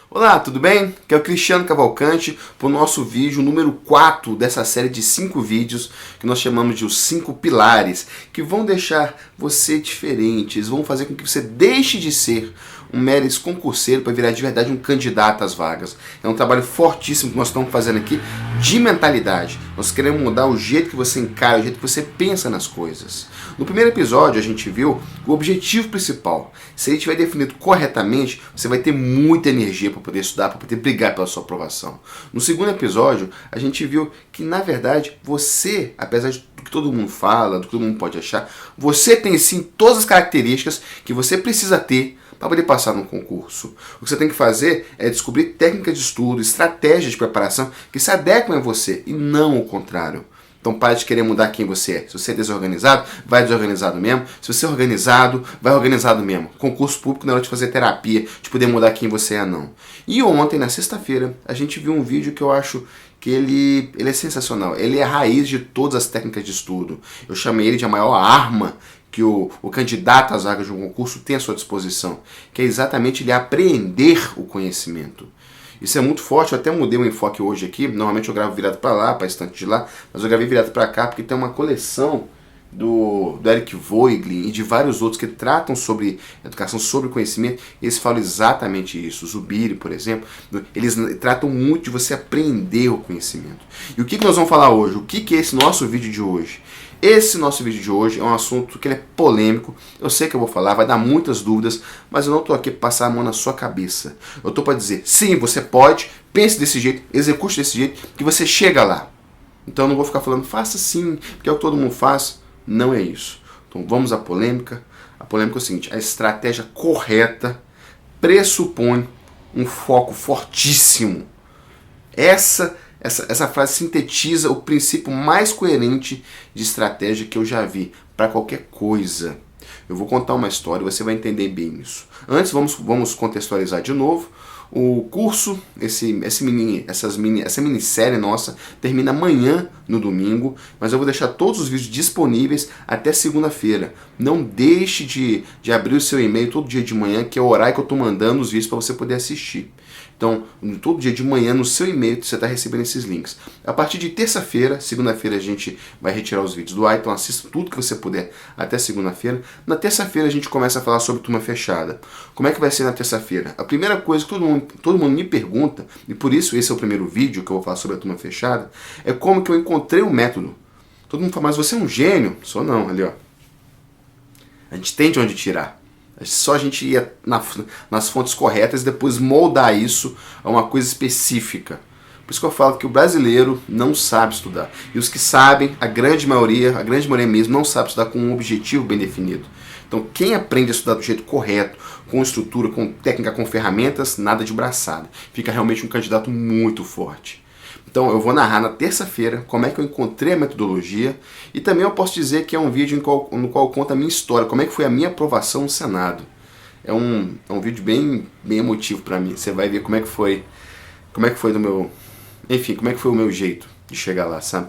Olá, tudo bem? Aqui é o Cristiano Cavalcante para o nosso vídeo número 4 dessa série de 5 vídeos que nós chamamos de os 5 pilares, que vão deixar você diferente, eles vão fazer com que você deixe de ser um mero concurseiro para virar de verdade um candidato às vagas. É um trabalho fortíssimo que nós estamos fazendo aqui de mentalidade. Nós queremos mudar o jeito que você encara, o jeito que você pensa nas coisas. No primeiro episódio a gente viu o objetivo principal. Se ele estiver definido corretamente, você vai ter muita energia para poder estudar, para poder brigar pela sua aprovação. No segundo episódio, a gente viu que, na verdade, você, apesar do que todo mundo fala, do que todo mundo pode achar, você tem sim todas as características que você precisa ter para poder passar no concurso. O que você tem que fazer é descobrir técnicas de estudo, estratégias de preparação que se adequam a você e não o contrário. Então pare de querer mudar quem você é. Se você é desorganizado, vai desorganizado mesmo. Se você é organizado, vai organizado mesmo. Concurso público não é hora de fazer terapia, de poder mudar quem você é, não. E ontem, na sexta-feira, a gente viu um vídeo que eu acho que ele é sensacional. Ele é a raiz de todas as técnicas de estudo. Eu chamei ele de a maior arma que o candidato às vagas de um concurso tem à sua disposição, que é exatamente ele apreender o conhecimento. Isso é muito forte, eu até mudei o enfoque hoje aqui, normalmente eu gravo virado para lá, para a estante de lá, mas eu gravei virado para cá porque tem uma coleção do Eric Voegelin e de vários outros que tratam sobre educação, sobre conhecimento, e eles falam exatamente isso. O Zubiri, por exemplo, eles tratam muito de você aprender o conhecimento. E o que nós vamos falar hoje? O que é esse nosso vídeo de hoje? Esse nosso vídeo de hoje é um assunto que ele é polêmico, eu sei que eu vou falar, vai dar muitas dúvidas, mas eu não estou aqui para passar a mão na sua cabeça. Eu estou para dizer, sim, você pode, pense desse jeito, execute desse jeito, que você chega lá. Então eu não vou ficar falando, faça sim, porque é o que todo mundo faz. Não é isso. Então vamos à polêmica. A polêmica é o seguinte, a estratégia correta pressupõe um foco fortíssimo. Essa frase sintetiza o princípio mais coerente de estratégia que eu já vi para qualquer coisa. Eu vou contar uma história e você vai entender bem isso. Antes, vamos contextualizar de novo. O curso, essa minissérie nossa, termina amanhã, no domingo, mas eu vou deixar todos os vídeos disponíveis até segunda-feira. Não deixe de abrir o seu e-mail todo dia de manhã, que é o horário que eu estou mandando os vídeos para você poder assistir. Então, todo dia de manhã, no seu e-mail, você está recebendo esses links. A partir de terça-feira, segunda-feira a gente vai retirar os vídeos do ar, então assista tudo que você puder até segunda-feira. Na terça-feira a gente começa a falar sobre turma fechada. Como é que vai ser na terça-feira? A primeira coisa que todo mundo me pergunta, e por isso esse é o primeiro vídeo que eu vou falar sobre a turma fechada, é como que eu encontrei o método. Todo mundo fala, mas você é um gênio? Sou não, ali ó. A gente tem de onde tirar. Só a gente ir nas fontes corretas e depois moldar isso a uma coisa específica. Por isso que eu falo que o brasileiro não sabe estudar. E os que sabem, a grande maioria mesmo, não sabe estudar com um objetivo bem definido. Então quem aprende a estudar do jeito correto, com estrutura, com técnica, com ferramentas, nada de braçada. Fica realmente um candidato muito forte. Então eu vou narrar na terça-feira como é que eu encontrei a metodologia e também eu posso dizer que é um vídeo no qual eu conto a minha história, como é que foi a minha aprovação no Senado. É um vídeo bem emotivo para mim, você vai ver como é que foi do meu... Enfim, como é que foi o meu jeito de chegar lá, sabe?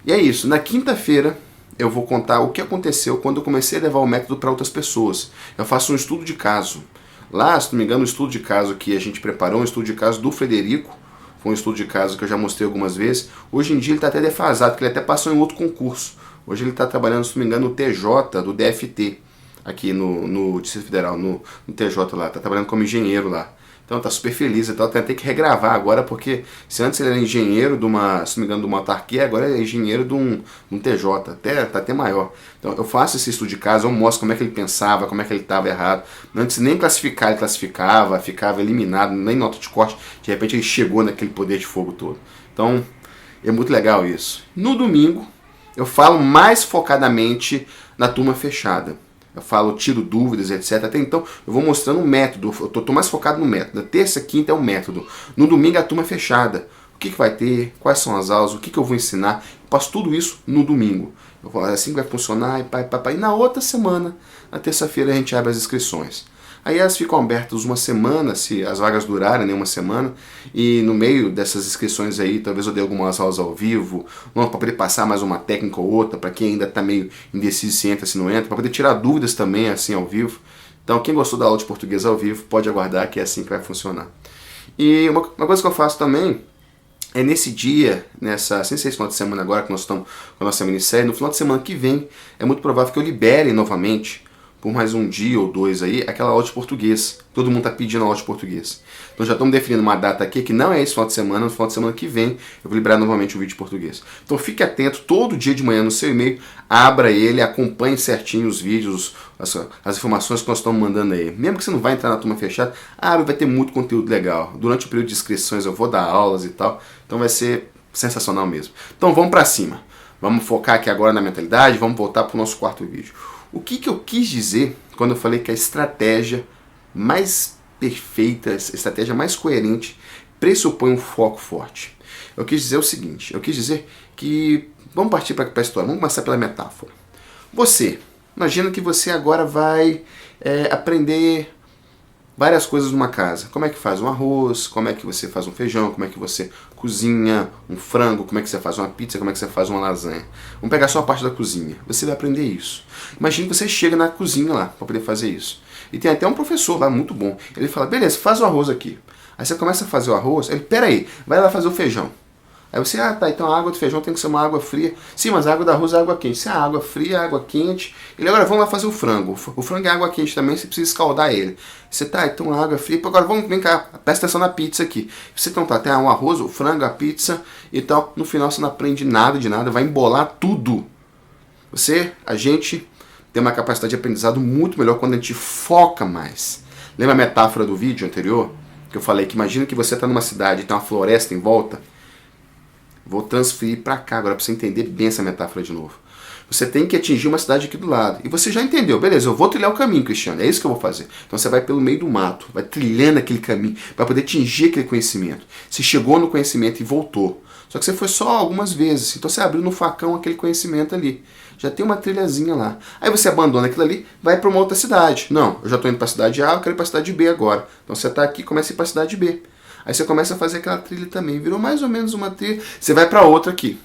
E é isso, na quinta-feira eu vou contar o que aconteceu quando eu comecei a levar o método para outras pessoas. Eu faço um estudo de caso. Lá, se não me engano, o estudo de caso que a gente preparou, um estudo de caso do Frederico, foi um estudo de caso que eu já mostrei algumas vezes. Hoje em dia ele está até defasado, porque ele até passou em outro concurso. Hoje ele está trabalhando, se não me engano, no TJ do DFT, aqui no Distrito Federal, no TJ lá. Está trabalhando como engenheiro lá. Então está super feliz e tal. Tem que regravar agora, porque se antes ele era engenheiro de uma, se não me engano, de uma autarquia, agora é engenheiro de um TJ, está até maior. Então eu faço esse estudo de caso, eu mostro como é que ele pensava, como é que ele estava errado. Antes nem classificar, ele classificava, ficava eliminado, nem nota de corte, de repente ele chegou naquele poder de fogo todo. Então é muito legal isso. No domingo eu falo mais focadamente na turma fechada. Eu falo, tiro dúvidas, etc. Até então eu vou mostrando o método, eu estou mais focado no método. Na terça, quinta é o método. No domingo é a turma fechada. O que vai ter, quais são as aulas, o que eu vou ensinar. Eu passo tudo isso no domingo. Eu falo, assim que vai funcionar, e na outra semana, na terça-feira, a gente abre as inscrições. Aí elas ficam abertas uma semana, se as vagas durarem, uma semana, e no meio dessas inscrições aí, talvez eu dê algumas aulas ao vivo, para poder passar mais uma técnica ou outra, para quem ainda está meio indeciso se entra, se não entra, para poder tirar dúvidas também assim ao vivo. Então quem gostou da aula de português ao vivo, pode aguardar que é assim que vai funcionar. E uma coisa que eu faço também é nesse dia, sem ser esse final de semana agora que nós estamos com a nossa minissérie, no final de semana que vem, é muito provável que eu libere novamente, por mais um dia ou dois aí, aquela aula de português. Todo mundo está pedindo aula de português. Então já estamos definindo uma data aqui que não é esse final de semana, no final de semana que vem eu vou liberar novamente o vídeo de português. Então fique atento, todo dia de manhã no seu e-mail, abra ele, acompanhe certinho os vídeos, as informações que nós estamos mandando aí. Mesmo que você não vai entrar na turma fechada, vai ter muito conteúdo legal. Durante o período de inscrições eu vou dar aulas e tal, então vai ser sensacional mesmo. Então vamos para cima. Vamos focar aqui agora na mentalidade, vamos voltar para o nosso quarto vídeo. O que eu quis dizer quando eu falei que a estratégia mais perfeita, a estratégia mais coerente, pressupõe um foco forte? Eu quis dizer o seguinte, eu quis dizer que, vamos partir para a história, vamos começar pela metáfora. Imagina que você agora vai aprender várias coisas numa casa. Como é que faz um arroz, como é que você faz um feijão, como é que você cozinha um frango, como é que você faz uma pizza, como é que você faz uma lasanha. Vamos pegar só a parte da cozinha. Você vai aprender isso. Imagine que você chega na cozinha lá para poder fazer isso. E tem até um professor lá muito bom. Ele fala, beleza, faz o arroz aqui. Aí você começa a fazer o arroz, ele, peraí, vai lá fazer o feijão. Aí você, tá, então a água do feijão tem que ser uma água fria. Sim, mas a água do arroz é água quente. Se é água fria, água quente. Ele, agora vamos lá fazer o frango. O frango é água quente também, você precisa escaldar ele. Você, tá, então a água fria. Agora vem cá, presta atenção na pizza aqui. Você, então tá, tem o arroz, o frango, a pizza e tal. No final você não aprende nada de nada, vai embolar tudo. A gente tem uma capacidade de aprendizado muito melhor quando a gente foca mais. Lembra a metáfora do vídeo anterior? Que eu falei que imagina que você está numa cidade e tem uma floresta em volta. Vou transferir para cá agora para você entender bem essa metáfora de novo. Você tem que atingir uma cidade aqui do lado. E você já entendeu, beleza, eu vou trilhar o caminho, Cristiano, é isso que eu vou fazer. Então você vai pelo meio do mato, vai trilhando aquele caminho, para poder atingir aquele conhecimento. Você chegou no conhecimento e voltou. Só que você foi só algumas vezes, então você abriu no facão aquele conhecimento ali. Já tem uma trilhazinha lá. Aí você abandona aquilo ali, vai para uma outra cidade. Não, eu já estou indo para a cidade A, eu quero ir para a cidade B agora. Então você está aqui, começa a ir para a cidade B. Aí você começa a fazer aquela trilha também. Virou mais ou menos uma trilha. Você vai para outra aqui,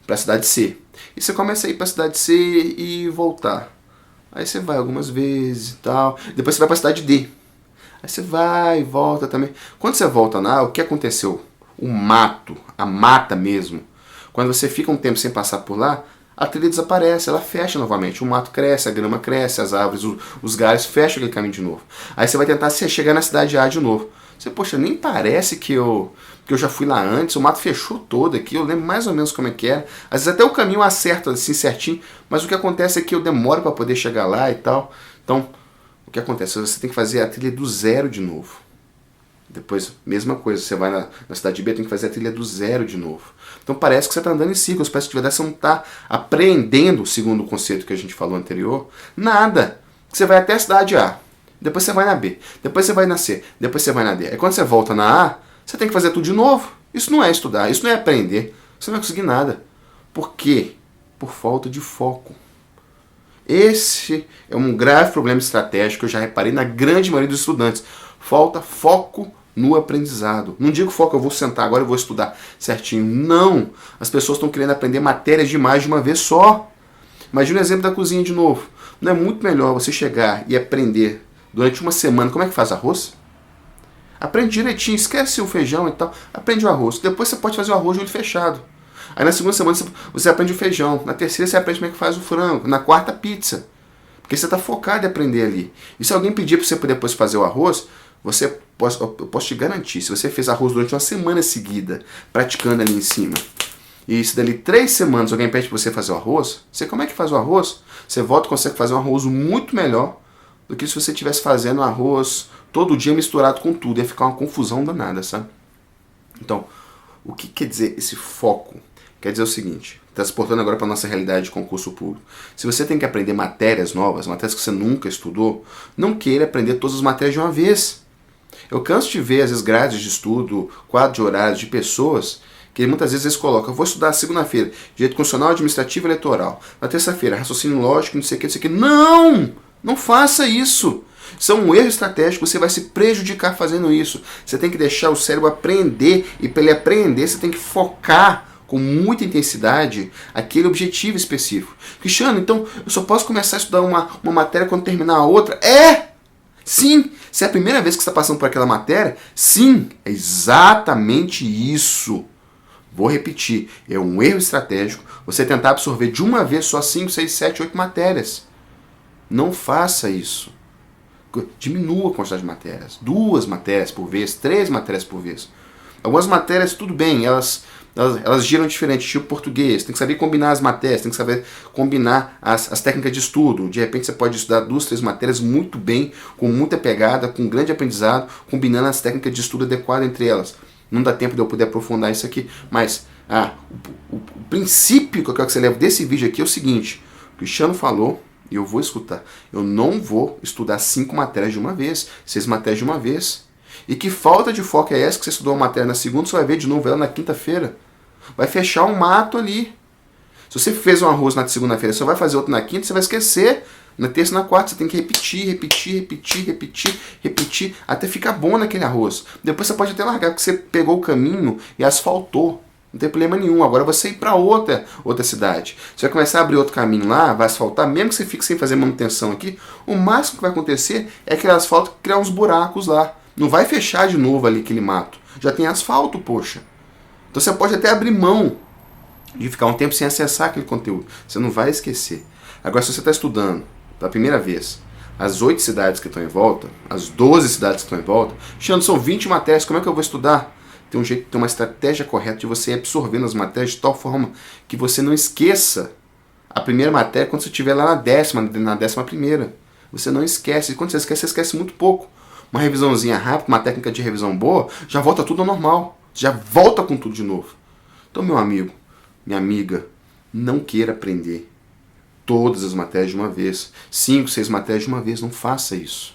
para a cidade C. E você começa a ir para a cidade C e voltar. Aí você vai algumas vezes e tal. Depois você vai para a cidade D. Aí você vai e volta também. Quando você volta lá, o que aconteceu? O mato, a mata mesmo. Quando você fica um tempo sem passar por lá, a trilha desaparece, ela fecha novamente. O mato cresce, a grama cresce, as árvores, os galhos fecham aquele caminho de novo. Aí você vai tentar chegar na cidade A de novo. Você, poxa, nem parece que eu já fui lá antes, o mato fechou todo aqui, eu lembro mais ou menos como é que era. Às vezes até o caminho acerta assim certinho, mas o que acontece é que eu demoro para poder chegar lá e tal. Então, o que acontece? Você tem que fazer a trilha do zero de novo. Depois, mesma coisa, você vai na cidade B, tem que fazer a trilha do zero de novo. Então parece que você está andando em círculos, parece que de verdade você não está apreendendo, segundo o conceito que a gente falou anterior, nada. Você vai até a cidade A. Depois você vai na B, depois você vai na C, depois você vai na D. Aí quando você volta na A, você tem que fazer tudo de novo. Isso não é estudar, isso não é aprender. Você não vai conseguir nada. Por quê? Por falta de foco. Esse é um grave problema estratégico que eu já reparei na grande maioria dos estudantes. Falta foco no aprendizado. Não digo foco, eu vou sentar agora e vou estudar certinho. Não! As pessoas estão querendo aprender matérias demais de uma vez só. Imagina o exemplo da cozinha de novo. Não é muito melhor você chegar e aprender durante uma semana como é que faz arroz? Aprende direitinho, esquece o feijão e tal, aprende o arroz. Depois você pode fazer o arroz de olho fechado. Aí na segunda semana você aprende o feijão. Na terceira você aprende como é que faz o frango. Na quarta, pizza. Porque você está focado em aprender ali. E se alguém pedir para você depois fazer o arroz, eu posso te garantir, se você fez arroz durante uma semana seguida, praticando ali em cima, e se dali 3 semanas alguém pede para você fazer o arroz, você como é que faz o arroz? Você volta e consegue fazer um arroz muito melhor do que se você estivesse fazendo arroz todo dia misturado com tudo. Ia ficar uma confusão danada, sabe? Então, o que quer dizer esse foco? Quer dizer o seguinte, transportando agora para a nossa realidade de concurso público. Se você tem que aprender matérias novas, matérias que você nunca estudou, não queira aprender todas as matérias de uma vez. Eu canso de ver, às vezes, grades de estudo, quadro de horários de pessoas que muitas vezes eles colocam, eu vou estudar segunda-feira, direito constitucional, administrativo e eleitoral. Na terça-feira, raciocínio lógico, não sei o que, não sei o que. Não! Não faça isso! Isso é um erro estratégico, você vai se prejudicar fazendo isso. Você tem que deixar o cérebro aprender, e para ele aprender, você tem que focar com muita intensidade aquele objetivo específico. Cristiano, então eu só posso começar a estudar uma matéria quando terminar a outra? Sim, se é a primeira vez que você está passando por aquela matéria, sim, é exatamente isso. Vou repetir, é um erro estratégico você tentar absorver de uma vez só 5, 6, 7, 8 matérias. Não faça isso. Diminua a quantidade de matérias. 2 matérias por vez, 3 matérias por vez. Algumas matérias, tudo bem, elas giram diferente, tipo português. Tem que saber combinar as matérias, tem que saber combinar as técnicas de estudo. De repente você pode estudar 2, 3 matérias muito bem, com muita pegada, com grande aprendizado, combinando as técnicas de estudo adequadas entre elas. Não dá tempo de eu poder aprofundar isso aqui, mas o princípio que eu quero que você leve desse vídeo aqui é o seguinte: o Cristiano falou, e eu vou escutar. Eu não vou estudar 5 matérias de uma vez, 6 matérias de uma vez. E que falta de foco é essa que você estudou uma matéria na segunda, você vai ver de novo ela na quinta-feira? Vai fechar um mato ali. Se você fez um arroz na segunda-feira, você vai fazer outro na quinta, você vai esquecer. Na terça e na quarta, você tem que repetir, até ficar bom naquele arroz. Depois você pode até largar, porque você pegou o caminho e asfaltou. Não tem problema nenhum. Agora você ir para outra cidade. Você vai começar a abrir outro caminho lá, vai asfaltar, mesmo que você fique sem fazer manutenção aqui, o máximo que vai acontecer é aquele asfalto criar uns buracos lá. Não vai fechar de novo ali aquele mato. Já tem asfalto, poxa. Então você pode até abrir mão de ficar um tempo sem acessar aquele conteúdo. Você não vai esquecer. Agora, se você está estudando pela primeira vez as 8 cidades que estão em volta, as 12 cidades que estão em volta, Xandro, são 20 matérias, como é que eu vou estudar? Tem um jeito, tem uma estratégia correta de você ir absorvendo as matérias de tal forma que você não esqueça a primeira matéria quando você estiver lá na 11ª. Você não esquece. E quando você esquece muito pouco. Uma revisãozinha rápida, uma técnica de revisão boa, já volta tudo ao normal. Já volta com tudo de novo. Então, meu amigo, minha amiga, não queira aprender todas as matérias de uma vez. 5, 6 matérias de uma vez. Não faça isso.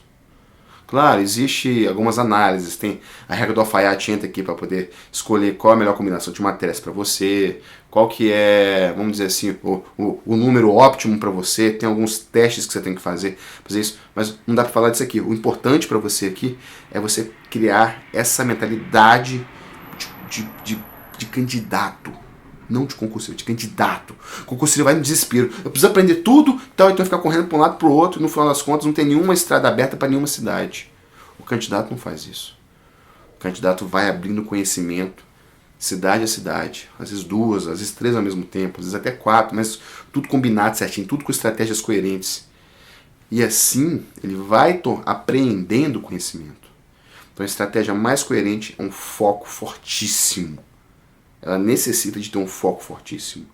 Claro, existe algumas análises. Tem a regra do alfaiate entra aqui para poder escolher qual é a melhor combinação de matérias para você, qual que é, vamos dizer assim, o número óptimo para você. Tem alguns testes que você tem que fazer isso, mas não dá para falar disso aqui. O importante para você aqui é você criar essa mentalidade de candidato. Não de concurseiro, de candidato. O concurseiro vai no desespero. Eu preciso aprender tudo, então eu tenho que ficar correndo para um lado para o outro, e no final das contas não tem nenhuma estrada aberta para nenhuma cidade. O candidato não faz isso. O candidato vai abrindo conhecimento, cidade a cidade, às vezes 2, às vezes 3 ao mesmo tempo, às vezes até 4, mas tudo combinado certinho, tudo com estratégias coerentes. E assim ele vai apreendendo conhecimento. Então a estratégia mais coerente é um foco fortíssimo. Ela necessita de ter um foco fortíssimo.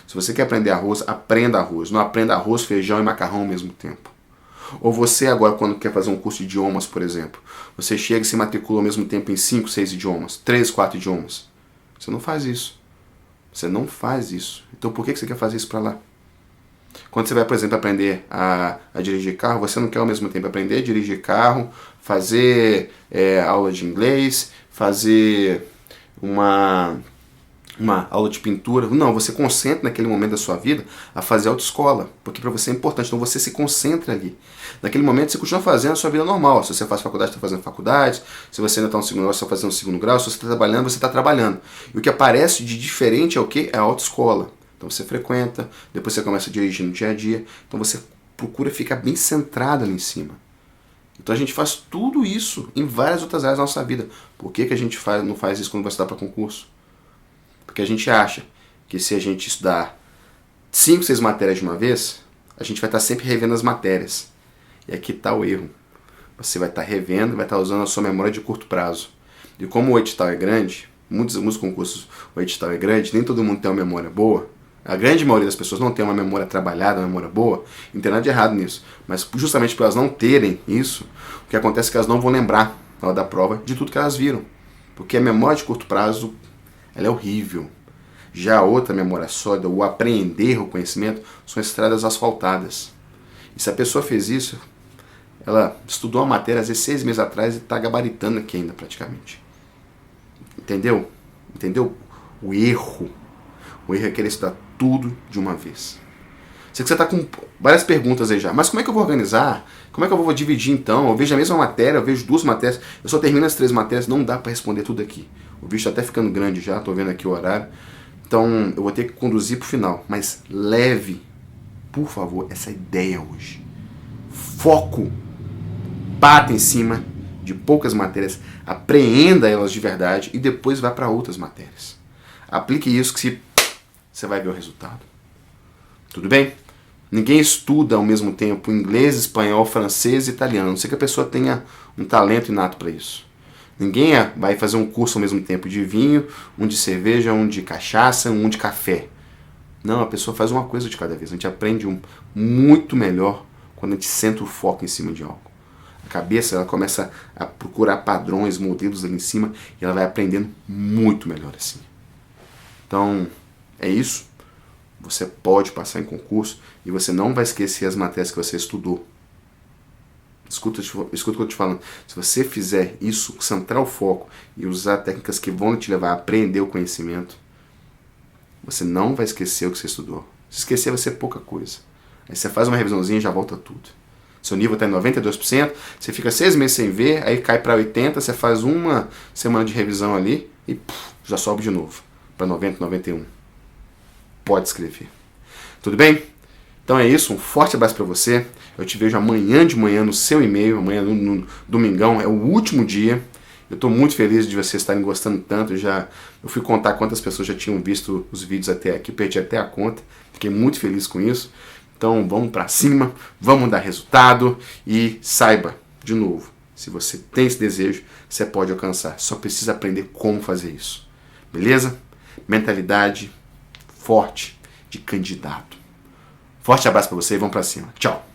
Se você quer aprender arroz, aprenda arroz. Não aprenda arroz, feijão e macarrão ao mesmo tempo. Ou você agora, quando quer fazer um curso de idiomas, por exemplo, você chega e se matricula ao mesmo tempo em 5, 6 idiomas, 3, 4 idiomas. Você não faz isso. Você não faz isso. Então por que você quer fazer isso para lá? Quando você vai, por exemplo, aprender a dirigir carro, você não quer ao mesmo tempo aprender a dirigir carro, fazer aula de inglês, fazer uma aula de pintura. Não, você concentra naquele momento da sua vida a fazer autoescola, porque para você é importante. Então você se concentra ali. Naquele momento você continua fazendo a sua vida normal. Se você faz faculdade, está fazendo faculdade. Se você ainda está no segundo grau, você está fazendo o segundo grau. Se você está trabalhando, você está trabalhando. E o que aparece de diferente é o quê? É a autoescola. Então você frequenta, depois você começa a dirigir no dia a dia. Então você procura ficar bem centrado ali em cima. Então a gente faz tudo isso em várias outras áreas da nossa vida. Por que a gente não faz isso quando vai estudar para concurso? Porque a gente acha que se a gente estudar 5, 6 matérias de uma vez, a gente vai estar sempre revendo as matérias. E aqui está o erro. Você vai estar revendo, vai estar usando a sua memória de curto prazo. E como o edital é grande, muitos concursos o edital é grande, nem todo mundo tem uma memória boa. A grande maioria das pessoas não tem uma memória trabalhada, uma memória boa. Não tem nada de errado nisso. Mas justamente por elas não terem isso, o que acontece é que elas não vão lembrar na hora da prova de tudo que elas viram. Porque a memória de curto prazo, ela é horrível. Já a outra memória sólida, o apreender o conhecimento, são estradas asfaltadas. E se a pessoa fez isso, ela estudou a matéria às vezes 6 meses atrás e está gabaritando aqui ainda praticamente. Entendeu? Entendeu? O erro é querer estudar tudo de uma vez. Sei que você está com várias perguntas aí já. Mas como é que eu vou organizar? Como é que eu vou dividir então? Eu vejo a mesma matéria, eu vejo 2 matérias, eu só termino as 3 matérias, não dá para responder tudo aqui. O vídeo está até ficando grande já, estou vendo aqui o horário. Então eu vou ter que conduzir para o final. Mas leve, por favor, essa ideia hoje. Foco. bata em cima de poucas matérias, apreenda elas de verdade e depois vá para outras matérias. Aplique isso que você vai ver o resultado. Tudo bem? Ninguém estuda ao mesmo tempo inglês, espanhol, francês e italiano, a não ser que a pessoa tenha um talento inato para isso. Ninguém vai fazer um curso ao mesmo tempo de vinho, um de cerveja, um de cachaça, um de café. Não, a pessoa faz uma coisa de cada vez. A gente aprende muito melhor quando a gente centra o foco em cima de algo. A cabeça ela começa a procurar padrões, modelos ali em cima e ela vai aprendendo muito melhor assim. Então, é isso. Você pode passar em concurso e você não vai esquecer as matérias que você estudou. Escuta o que eu estou te falando. Se você fizer isso, centrar o foco e usar técnicas que vão te levar a aprender o conhecimento, você não vai esquecer o que você estudou. Se esquecer vai ser pouca coisa. Aí você faz uma revisãozinha e já volta tudo. Seu nível está em 92%, você fica 6 meses sem ver, aí cai para 80%, você faz uma semana de revisão ali e já sobe de novo para 90%, 91%. Pode escrever. Tudo bem? Então é isso, um forte abraço para você. Eu te vejo amanhã de manhã no seu e-mail, amanhã no domingão, é o último dia. Eu estou muito feliz de vocês estarem gostando tanto. Eu fui contar quantas pessoas já tinham visto os vídeos até aqui, perdi até a conta. Fiquei muito feliz com isso. Então vamos para cima, vamos dar resultado e saiba, de novo, se você tem esse desejo, você pode alcançar. Só precisa aprender como fazer isso. Beleza? Mentalidade forte de candidato. Forte abraço para você e vamos para cima. Tchau.